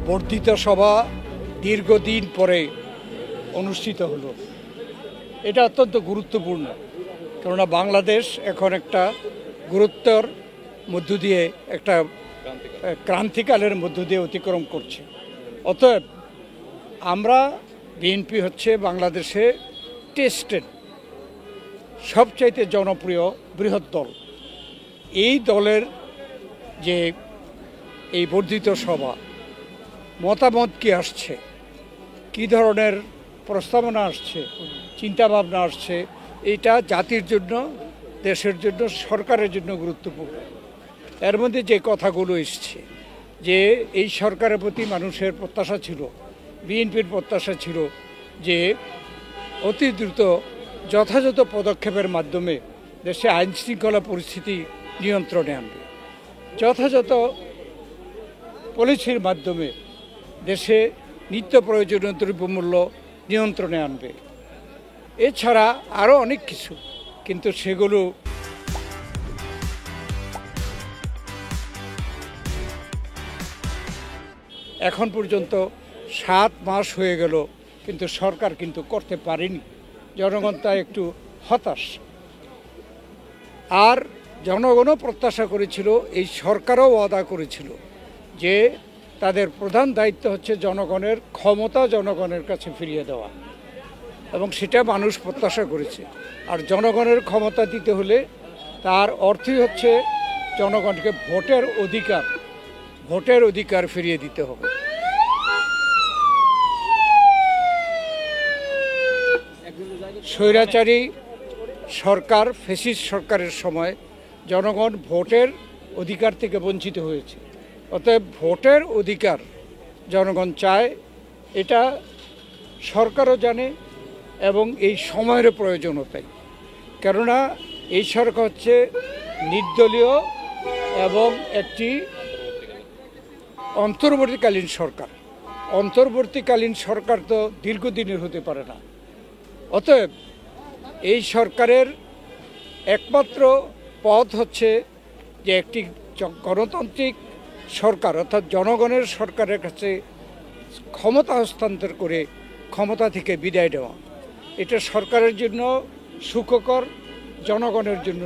বর্ধিত সভা দীর্ঘদিন পরে অনুষ্ঠিত হলো। এটা অত্যন্ত গুরুত্বপূর্ণ, কেননা বাংলাদেশ এখন একটা গুরুত্বর মধ্য দিয়ে একটা ক্রান্তিকালের মধ্য দিয়ে অতিক্রম করছে। অতএব আমরা বিএনপি হচ্ছে বাংলাদেশে টেস্টেড সবচাইতে জনপ্রিয় বৃহৎ দল। এই দলের যে এই বর্ধিত সভা মতামত কি আসছে, কি ধরনের প্রস্তাবনা আসছে, চিন্তাভাবনা আসছে, এটা জাতির জন্য, দেশের জন্য, সরকারের জন্য গুরুত্বপূর্ণ। এর মধ্যে যে কথাগুলো এসছে যে এই সরকারের প্রতি মানুষের প্রত্যাশা ছিল, বিএনপির প্রত্যাশা ছিল যে অতি দ্রুত যথাযথ পদক্ষেপের মাধ্যমে দেশে আইনশৃঙ্খলা পরিস্থিতি নিয়ন্ত্রণে আনবে, যথাযথ পলিসির মাধ্যমে দেশে নিত্য প্রয়োজনীয় দ্রব্যমূল্য নিয়ন্ত্রণে আনবে, এছাড়া আরও অনেক কিছু, কিন্তু সেগুলো এখন পর্যন্ত 7 মাস হয়ে গেল, কিন্তু সরকার কিন্তু করতে পারেনি। জনগণ তা একটু হতাশ। আর জনগণও প্রত্যাশা করেছিল, এই সরকারও ওয়াদা করেছিল যে তাদের প্রধান দায়িত্ব হচ্ছে জনগণের ক্ষমতা জনগণের কাছে ফিরিয়ে দেওয়া, এবং সেটা মানুষ প্রত্যাশা করেছে। আর জনগণের ক্ষমতা দিতে হলে তার অর্থই হচ্ছে জনগণকে ভোটের অধিকার ফিরিয়ে দিতে হবে। স্বৈরাচারী সরকার, ফ্যাসিস্ট সরকারের সময় জনগণ ভোটের অধিকার থেকে বঞ্চিত হয়েছে। অতএব ভোটের অধিকার জনগণ চায়, এটা সরকারও জানে এবং এই সময়ের প্রয়োজনও তাই। কেননা এই সরকার হচ্ছে নির্দলীয় এবং একটি অন্তর্বর্তীকালীন সরকার। অন্তর্বর্তীকালীন সরকার তো দীর্ঘদিনের হতে পারে না। অতএব এই সরকারের একমাত্র পথ হচ্ছে যে একটি গণতান্ত্রিক সরকার, অর্থাৎ জনগণের সরকারের কাছে ক্ষমতা হস্তান্তর করে ক্ষমতা থেকে বিদায় দেওয়া। এটা সরকারের জন্য সুখকর, জনগণের জন্য।